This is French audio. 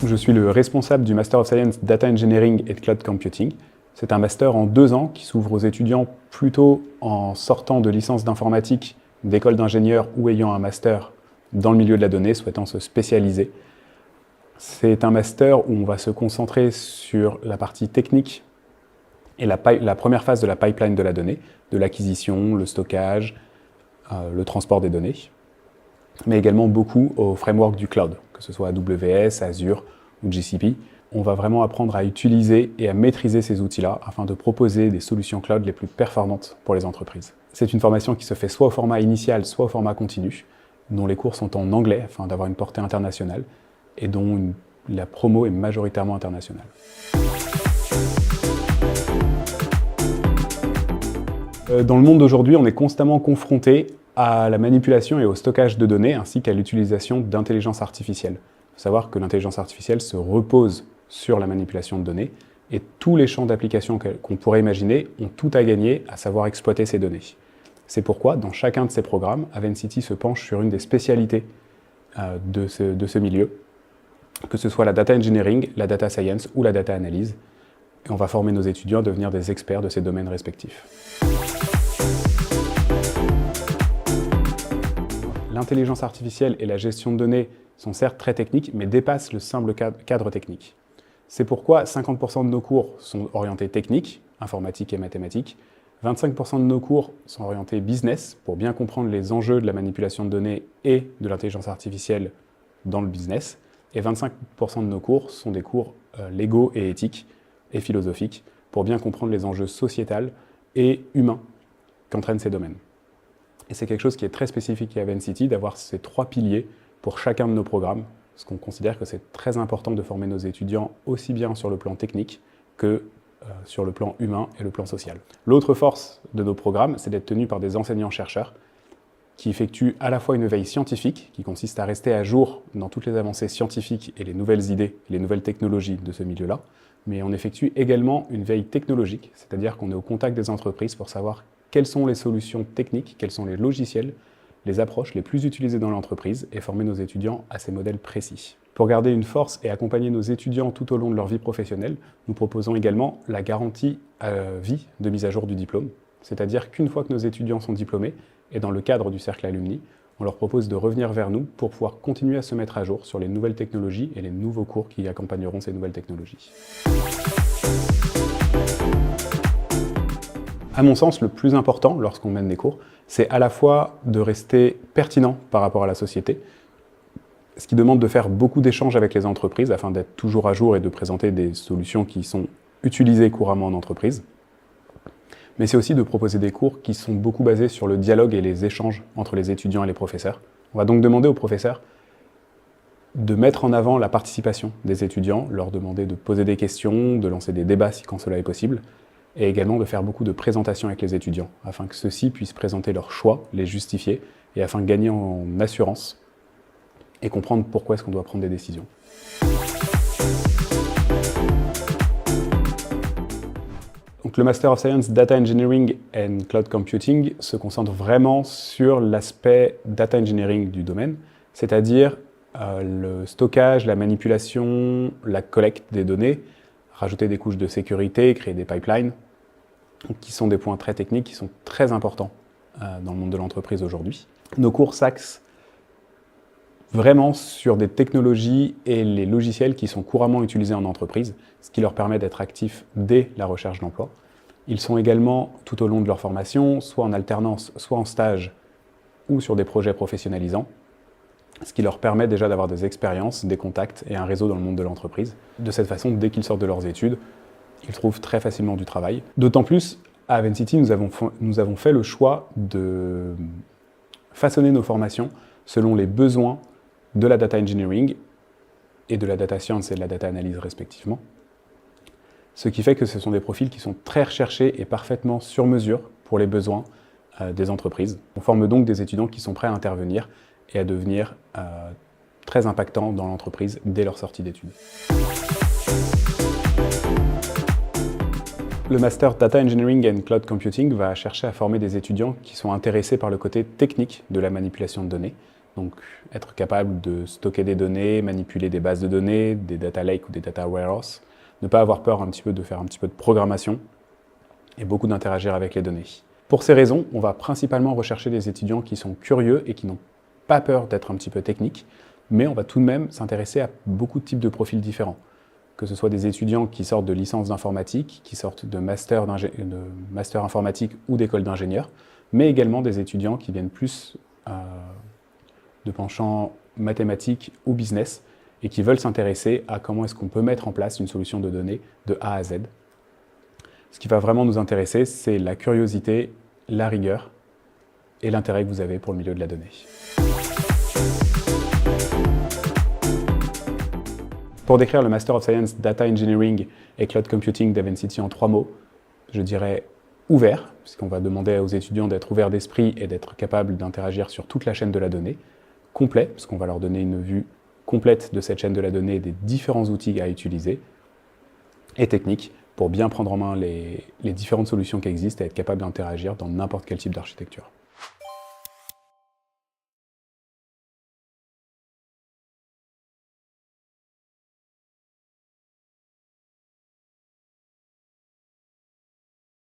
Je suis le responsable du Master of Science Data Engineering et Cloud Computing. C'est un master en 2 ans qui s'ouvre aux étudiants plutôt en sortant de licence d'informatique, d'école d'ingénieur ou ayant un master dans le milieu de la donnée, souhaitant se spécialiser. C'est un master où on va se concentrer sur la partie technique et la première phase de la pipeline de la donnée, de l'acquisition, le stockage, le transport des données, mais également beaucoup au framework du cloud, que ce soit AWS, Azure ou GCP. On va vraiment apprendre à utiliser et à maîtriser ces outils-là afin de proposer des solutions cloud les plus performantes pour les entreprises. C'est une formation qui se fait soit au format initial, soit au format continu, dont les cours sont en anglais afin d'avoir une portée internationale et dont la promo est majoritairement internationale. Dans le monde d'aujourd'hui, on est constamment confronté à la manipulation et au stockage de données, ainsi qu'à l'utilisation d'intelligence artificielle. Il faut savoir que l'intelligence artificielle se repose sur la manipulation de données, et tous les champs d'application qu'on pourrait imaginer ont tout à gagner à savoir exploiter ces données. C'est pourquoi, dans chacun de ces programmes, Avencity se penche sur une des spécialités de ce milieu, que ce soit la data engineering, la data science ou la data analyse, et on va former nos étudiants à devenir des experts de ces domaines respectifs. L'intelligence artificielle et la gestion de données sont certes très techniques, mais dépassent le simple cadre technique. C'est pourquoi 50% de nos cours sont orientés techniques, informatique et mathématiques, 25% de nos cours sont orientés business, pour bien comprendre les enjeux de la manipulation de données et de l'intelligence artificielle dans le business, et 25% de nos cours sont des cours légaux et éthiques et philosophiques, pour bien comprendre les enjeux sociétals et humains qu'entraînent ces domaines. Et c'est quelque chose qui est très spécifique à Avencity, d'avoir ces 3 piliers pour chacun de nos programmes, parce qu'on considère que c'est très important de former nos étudiants aussi bien sur le plan technique que sur le plan humain et le plan social. L'autre force de nos programmes, c'est d'être tenus par des enseignants-chercheurs qui effectuent à la fois une veille scientifique, qui consiste à rester à jour dans toutes les avancées scientifiques et les nouvelles idées, les nouvelles technologies de ce milieu-là, mais on effectue également une veille technologique, c'est-à-dire qu'on est au contact des entreprises pour savoir quelles sont les solutions techniques, quels sont les logiciels, les approches les plus utilisées dans l'entreprise et former nos étudiants à ces modèles précis. Pour garder une force et accompagner nos étudiants tout au long de leur vie professionnelle, nous proposons également la garantie à vie de mise à jour du diplôme, c'est-à-dire qu'une fois que nos étudiants sont diplômés, et dans le cadre du cercle alumni, on leur propose de revenir vers nous pour pouvoir continuer à se mettre à jour sur les nouvelles technologies et les nouveaux cours qui accompagneront ces nouvelles technologies. À mon sens, le plus important lorsqu'on mène des cours, c'est à la fois de rester pertinent par rapport à la société, ce qui demande de faire beaucoup d'échanges avec les entreprises afin d'être toujours à jour et de présenter des solutions qui sont utilisées couramment en entreprise. Mais c'est aussi de proposer des cours qui sont beaucoup basés sur le dialogue et les échanges entre les étudiants et les professeurs. On va donc demander aux professeurs de mettre en avant la participation des étudiants, leur demander de poser des questions, de lancer des débats quand cela est possible, et également de faire beaucoup de présentations avec les étudiants, afin que ceux-ci puissent présenter leurs choix, les justifier, et afin de gagner en assurance et comprendre pourquoi est-ce qu'on doit prendre des décisions. Donc, le Master of Science Data Engineering and Cloud Computing se concentre vraiment sur l'aspect data engineering du domaine, c'est-à-dire le stockage, la manipulation, la collecte des données, rajouter des couches de sécurité, créer des pipelines, qui sont des points très techniques, qui sont très importants dans le monde de l'entreprise aujourd'hui. Nos cours s'axent vraiment sur des technologies et les logiciels qui sont couramment utilisés en entreprise, ce qui leur permet d'être actifs dès la recherche d'emploi. Ils sont également, tout au long de leur formation, soit en alternance, soit en stage, ou sur des projets professionnalisants, ce qui leur permet déjà d'avoir des expériences, des contacts et un réseau dans le monde de l'entreprise. De cette façon, dès qu'ils sortent de leurs études, ils trouvent très facilement du travail. D'autant plus, à Avencity, nous avons fait le choix de façonner nos formations selon les besoins de la data engineering et de la data science et de la data analyse respectivement. Ce qui fait que ce sont des profils qui sont très recherchés et parfaitement sur mesure pour les besoins des entreprises. On forme donc des étudiants qui sont prêts à intervenir et à devenir très impactants dans l'entreprise dès leur sortie d'études. Le Master Data Engineering and Cloud Computing va chercher à former des étudiants qui sont intéressés par le côté technique de la manipulation de données. Donc, être capable de stocker des données, manipuler des bases de données, des data lakes ou des data warehouses, ne pas avoir peur de faire un petit peu de programmation et beaucoup d'interagir avec les données. Pour ces raisons, on va principalement rechercher des étudiants qui sont curieux et qui n'ont pas peur d'être un petit peu techniques, mais on va tout de même s'intéresser à beaucoup de types de profils différents. Que ce soit des étudiants qui sortent de licence d'informatique, qui sortent de master informatique ou d'école d'ingénieur, mais également des étudiants qui viennent plus de penchant mathématiques ou business et qui veulent s'intéresser à comment est-ce qu'on peut mettre en place une solution de données de A à Z. Ce qui va vraiment nous intéresser, c'est la curiosité, la rigueur et l'intérêt que vous avez pour le milieu de la donnée. Pour décrire le Master of Science Data Engineering et Cloud Computing d'Evencity en 3 mots, je dirais ouvert, puisqu'on va demander aux étudiants d'être ouverts d'esprit et d'être capables d'interagir sur toute la chaîne de la donnée. Complet, parce qu'on va leur donner une vue complète de cette chaîne de la donnée et des différents outils à utiliser. Et technique, pour bien prendre en main les différentes solutions qui existent et être capable d'interagir dans n'importe quel type d'architecture.